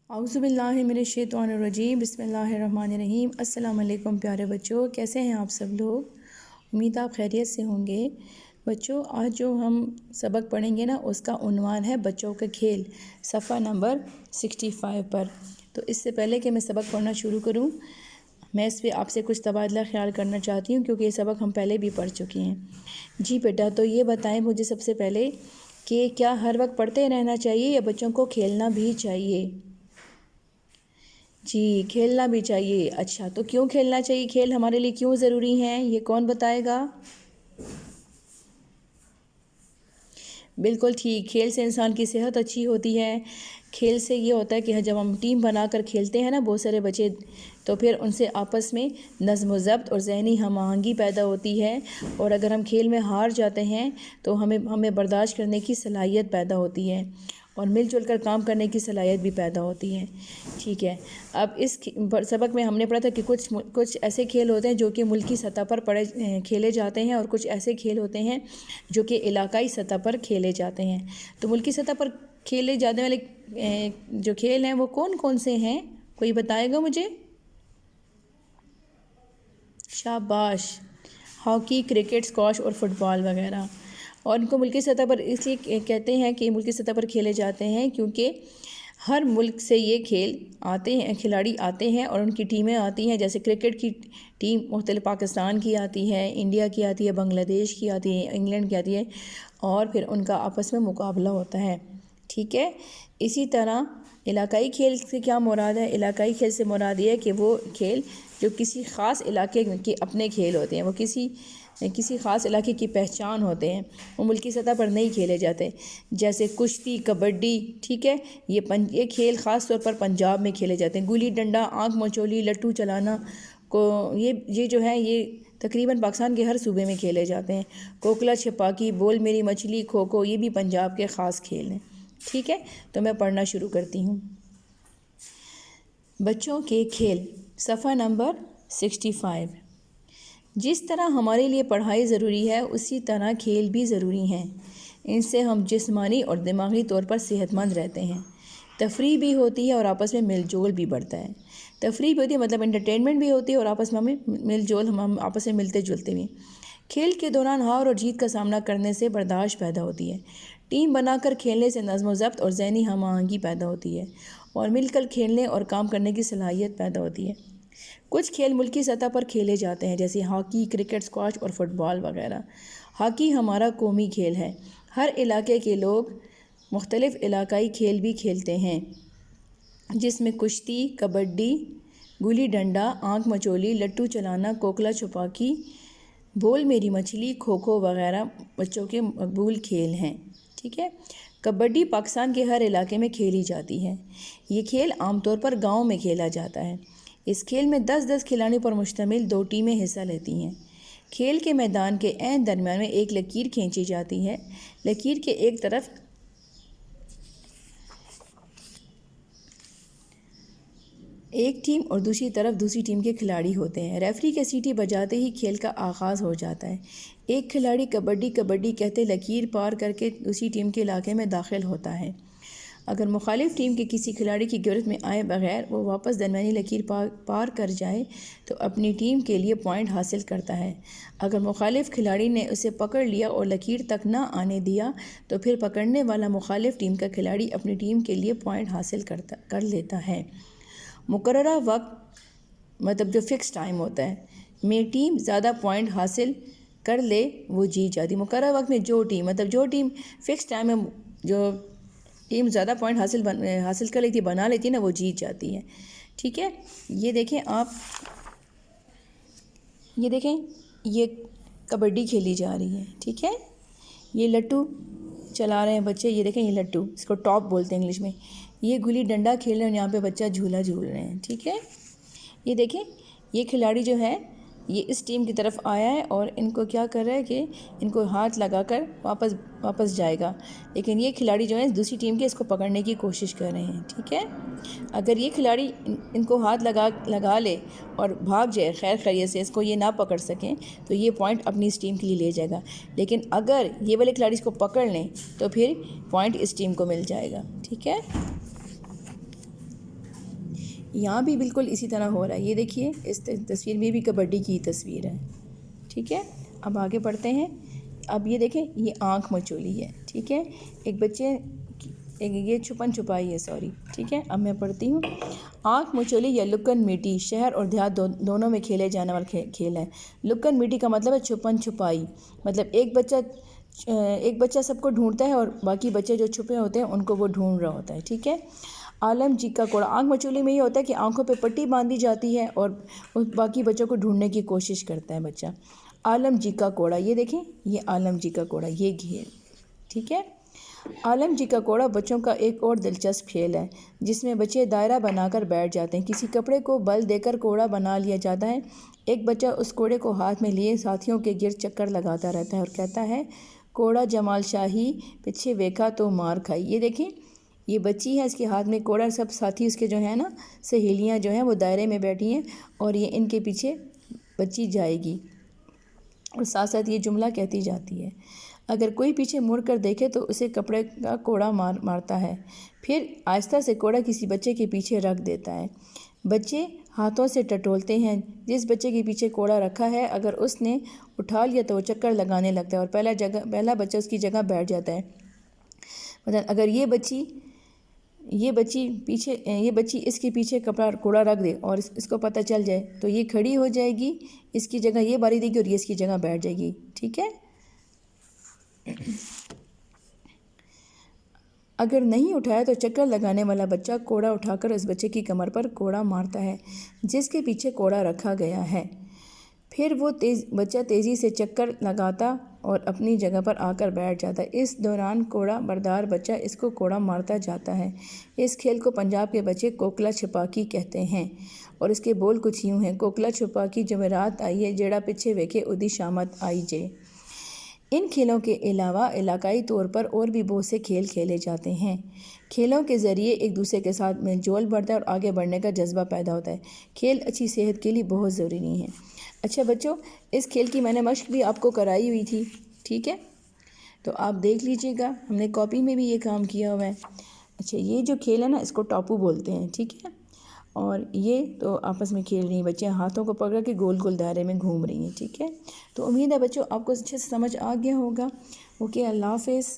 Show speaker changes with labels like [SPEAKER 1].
[SPEAKER 1] اعوذ باللہ من الشیطان الرجیم، بسم اللہ الرحمن الرحیم۔ السلام علیکم پیارے بچوں، کیسے ہیں آپ سب لوگ؟ امید آپ خیریت سے ہوں گے۔ بچوں، آج جو ہم سبق پڑھیں گے نا، اس کا عنوان ہے بچوں کا کھیل، صفحہ نمبر 65 پر۔ تو اس سے پہلے کہ میں سبق پڑھنا شروع کروں، میں اس پہ آپ سے کچھ تبادلہ خیال کرنا چاہتی ہوں، کیونکہ یہ سبق ہم پہلے بھی پڑھ چکے ہیں۔ جی بیٹا، تو یہ بتائیں مجھے سب سے پہلے کہ کیا ہر وقت پڑھتے رہنا چاہیے یا بچوں کو کھیلنا بھی چاہیے؟ جی، کھیلنا بھی چاہیے۔ اچھا، تو کیوں کھیلنا چاہیے؟ کھیل ہمارے لیے کیوں ضروری ہیں، یہ کون بتائے گا؟ بالکل ٹھیک، کھیل سے انسان کی صحت اچھی ہوتی ہے۔ کھیل سے یہ ہوتا ہے کہ جب ہم ٹیم بنا کر کھیلتے ہیں نا، بہت سارے بچے، تو پھر ان سے آپس میں نظم و ضبط اور ذہنی ہم آہنگی پیدا ہوتی ہے، اور اگر ہم کھیل میں ہار جاتے ہیں تو ہمیں برداشت کرنے کی صلاحیت پیدا ہوتی ہے، اور مل جل کر کام کرنے کی صلاحیت بھی پیدا ہوتی ہے۔ ٹھیک ہے، اب اس سبق میں ہم نے پڑھا تھا کہ کچھ ایسے کھیل ہوتے ہیں جو کہ ملکی سطح پر کھیلے جاتے ہیں، اور کچھ ایسے کھیل ہوتے ہیں جو کہ علاقائی سطح پر کھیلے جاتے ہیں۔ تو ملکی سطح پر کھیلے جانے والے جو کھیل ہیں وہ کون کون سے ہیں؟ کوئی بتائے گا مجھے؟ شاباش! ہاکی، کرکٹ، اسکواش اور فٹ بال وغیرہ۔ اور ان کو ملکی سطح پر اس لیے کہتے ہیں کہ ملکی سطح پر کھیلے جاتے ہیں کیونکہ ہر ملک سے یہ کھلاڑی آتے ہیں اور ان کی ٹیمیں آتی ہیں۔ جیسے کرکٹ کی ٹیم مختلف پاکستان کی آتی ہے، انڈیا کی آتی ہے، بنگلہ دیش کی آتی ہے، انگلینڈ کی آتی ہے، اور پھر ان کا آپس میں مقابلہ ہوتا ہے۔ ٹھیک ہے، اسی طرح علاقائی کھیل سے کیا مراد ہے؟ علاقائی کھیل سے مراد یہ ہے کہ وہ کھیل جو کسی خاص علاقے کے اپنے کھیل ہوتے ہیں، وہ کسی خاص علاقے کی پہچان ہوتے ہیں، وہ ملکی سطح پر نہیں کھیلے جاتے۔ جیسے کشتی، کبڈی، ٹھیک ہے، یہ کھیل خاص طور پر پنجاب میں کھیلے جاتے ہیں۔ گلی ڈنڈا، آنکھ مچولی، لٹو چلانا یہ جو ہے یہ تقریباً پاکستان کے ہر صوبے میں کھیلے جاتے ہیں۔ کوکلا چھپاکی، بول میری مچھلی، کھوکھو، یہ بھی پنجاب کے خاص کھیل ہیں۔ ٹھیک ہے، تو میں پڑھنا شروع کرتی ہوں۔ بچوں کے کھیل، صفحہ نمبر 65۔ جس طرح ہمارے لیے پڑھائی ضروری ہے، اسی طرح کھیل بھی ضروری ہیں۔ ان سے ہم جسمانی اور دماغی طور پر صحت مند رہتے ہیں، تفریح بھی ہوتی ہے اور آپس میں میل جول بھی بڑھتا ہے۔ تفریح بھی ہوتی ہے مطلب انٹرٹینمنٹ بھی ہوتی ہے، اور آپس میں ہم آپس میں ملتے جلتے بھی۔ کھیل کے دوران ہار اور جیت کا سامنا کرنے سے برداشت پیدا ہوتی ہے۔ ٹیم بنا کر کھیلنے سے نظم و ضبط اور ذہنی ہم آہنگی پیدا ہوتی ہے، اور مل کر کھیلنے اور کام کرنے کی صلاحیت پیدا ہوتی ہے۔ کچھ کھیل ملکی سطح پر کھیلے جاتے ہیں، جیسے ہاکی، کرکٹ، اسکواش اور فٹ بال وغیرہ۔ ہاکی ہمارا قومی کھیل ہے۔ ہر علاقے کے لوگ مختلف علاقائی کھیل بھی کھیلتے ہیں، جس میں کشتی، کبڈی، گلی ڈنڈا، آنکھ مچولی، لٹو چلانا، کوکلا چھپاکی، بول میری مچھلی، کھوکھو وغیرہ بچوں کے مقبول کھیل ہیں۔ ٹھیک ہے، کبڈی پاکستان کے ہر علاقے میں کھیلی جاتی ہے۔ یہ کھیل عام طور پر گاؤں میں کھیلا جاتا ہے۔ اس کھیل میں 10 کھلاڑیوں پر مشتمل 2 ٹیمیں حصہ لیتی ہیں۔ کھیل کے میدان کے عین درمیان میں ایک لکیر کھینچی جاتی ہے۔ لکیر کے ایک طرف ایک ٹیم اور دوسری طرف دوسری ٹیم کے کھلاڑی ہوتے ہیں۔ ریفری کے سیٹی بجاتے ہی کھیل کا آغاز ہو جاتا ہے۔ ایک کھلاڑی کبڈی کبڈی کہتے لکیر پار کر کے دوسری ٹیم کے علاقے میں داخل ہوتا ہے۔ اگر مخالف ٹیم کے کسی کھلاڑی کی گرفت میں آئے بغیر وہ واپس درمیانی لکیر پار کر جائے تو اپنی ٹیم کے لیے پوائنٹ حاصل کرتا ہے۔ اگر مخالف کھلاڑی نے اسے پکڑ لیا اور لکیر تک نہ آنے دیا تو پھر پکڑنے والا مخالف ٹیم کا کھلاڑی اپنی ٹیم کے لیے پوائنٹ حاصل کر لیتا ہے۔ مقررہ وقت مطلب جو فکس ٹائم ہوتا ہے میں ٹیم زیادہ پوائنٹ حاصل کر لے وہ جیت جاتی۔ مقررہ وقت میں جو ٹیم فکس ٹائم میں جو ٹیم زیادہ پوائنٹ حاصل کر لیتی بنا لیتی نا، وہ جیت جاتی ہے۔ ٹھیک ہے، یہ دیکھیں یہ کبڈی کھیلی جا رہی ہے۔ ٹھیک ہے، یہ لٹو چلا رہے ہیں بچے، یہ دیکھیں یہ لٹو، اس کو ٹاپ بولتے ہیں انگلش میں۔ یہ گلی ڈنڈا کھیل رہے ہیں، یہاں پہ بچہ جھولا جھول رہے ہیں۔ ٹھیک ہے، یہ دیکھیں یہ کھلاڑی جو ہے یہ اس ٹیم کی طرف آیا ہے اور ان کو کیا کر رہا ہے کہ ان کو ہاتھ لگا کر واپس جائے گا، لیکن یہ کھلاڑی جو ہے دوسری ٹیم کے اس کو پکڑنے کی کوشش کر رہے ہیں۔ ٹھیک ہے، اگر یہ کھلاڑی ان کو ہاتھ لگا لے اور بھاگ جائے خیر خیریت سے، اس کو یہ نہ پکڑ سکیں تو یہ پوائنٹ اپنی اس ٹیم کے لیے لے جائے گا، لیکن اگر یہ والے کھلاڑی اس کو پکڑ لیں تو پھر پوائنٹ اس ٹیم کو مل جائے گا۔ ٹھیک ہے، یہاں بھی بالکل اسی طرح ہو رہا ہے. یہ دیکھیے اس تصویر میں بھی کبڈی کی تصویر ہے. ٹھیک ہے، اب آگے پڑھتے ہیں. اب یہ دیکھیں، یہ آنکھ مچولی ہے. ٹھیک ہے، یہ چھپن چھپائی ہے، سوری. ٹھیک ہے، اب میں پڑھتی ہوں. آنکھ مچولی یا لکن میٹی شہر اور دیہات دونوں میں کھیلے جانے والا کھیل ہے. لکن میٹی کا مطلب ہے چھپن چھپائی. مطلب ایک بچہ سب کو ڈھونڈتا ہے اور باقی بچے جو چھپے ہوتے ہیں ان کو وہ ڈھونڈ رہا ہوتا ہے. ٹھیک ہے. عالم جی کا کوڑا. آنکھ مچولی میں یہ ہوتا ہے کہ آنکھوں پہ پٹی باندھی جاتی ہے اور باقی بچوں کو ڈھونڈنے کی کوشش کرتا ہے بچہ. عالم جی کا کوڑا، یہ دیکھیں، یہ عالم جی کا کوڑا، یہ گھیر. ٹھیک ہے. عالم جی کا کوڑا بچوں کا ایک اور دلچسپ کھیل ہے جس میں بچے دائرہ بنا کر بیٹھ جاتے ہیں. کسی کپڑے کو بل دے کر کوڑا بنا لیا جاتا ہے. ایک بچہ اس کوڑے کو ہاتھ میں لیے ساتھیوں کے گرد چکر لگاتا رہتا ہے اور کہتا ہے، کوڑا جمال شاہی پیچھے ویکھا تو مار کھائی. یہ دیکھیں، یہ بچی ہے، اس کے ہاتھ میں کوڑا. سب ساتھی اس کے جو ہیں نا، سہیلیاں جو ہیں وہ دائرے میں بیٹھی ہیں اور یہ ان کے پیچھے بچی جائے گی اور ساتھ ساتھ یہ جملہ کہتی جاتی ہے. اگر کوئی پیچھے مڑ کر دیکھے تو اسے کپڑے کا کوڑا مارتا ہے، پھر آہستہ سے کوڑا کسی بچے کے پیچھے رکھ دیتا ہے. بچے ہاتھوں سے ٹٹولتے ہیں. جس بچے کے پیچھے کوڑا رکھا ہے اگر اس نے اٹھا لیا تو وہ چکر لگانے لگتا ہے اور پہلا بچہ اس کی جگہ بیٹھ جاتا ہے. مثلا اگر یہ بچی اس کے پیچھے کوڑا رکھ دے اور اس کو پتہ چل جائے تو یہ کھڑی ہو جائے گی، اس کی جگہ یہ باری دے گی اور یہ اس کی جگہ بیٹھ جائے گی. ٹھیک ہے. اگر نہیں اٹھایا تو چکر لگانے والا بچہ کوڑا اٹھا کر اس بچے کی کمر پر کوڑا مارتا ہے جس کے پیچھے کوڑا رکھا گیا ہے. پھر وہ بچہ تیزی سے چکر لگاتا اور اپنی جگہ پر آ کر بیٹھ جاتا ہے. اس دوران کوڑا بردار بچہ اس کو کوڑا مارتا جاتا ہے. اس کھیل کو پنجاب کے بچے کوکلا چھپاکی کہتے ہیں اور اس کے بول کچھ یوں ہیں: کوکلا چھپاکی جمعرات آئیے، جیڑا پیچھے ویکھے اودی شامت آئی جے. ان کھیلوں کے علاوہ علاقائی طور پر اور بھی بہت سے کھیل کھیلے جاتے ہیں. کھیلوں کے ذریعے ایک دوسرے کے ساتھ میل جول بڑھتا ہے اور آگے بڑھنے کا جذبہ پیدا ہوتا ہے. کھیل اچھی صحت کے لیے بہت ضروری ہیں. اچھا بچوں، اس کھیل کی میں نے مشق بھی آپ کو کرائی ہوئی تھی. ٹھیک ہے، تو آپ دیکھ لیجئے گا، ہم نے کاپی میں بھی یہ کام کیا ہوا ہے. اچھا، یہ جو کھیل ہے نا، اس کو ٹاپو بولتے ہیں. ٹھیک ہے، اور یہ تو آپس میں کھیل رہی ہیں بچے، ہاتھوں کو پکڑ کے گول گول دائرے میں گھوم رہی ہیں. ٹھیک ہے، تو امید ہے بچوں آپ کو اچھے سے سمجھ آ گیا ہوگا. اوکے، اللہ حافظ.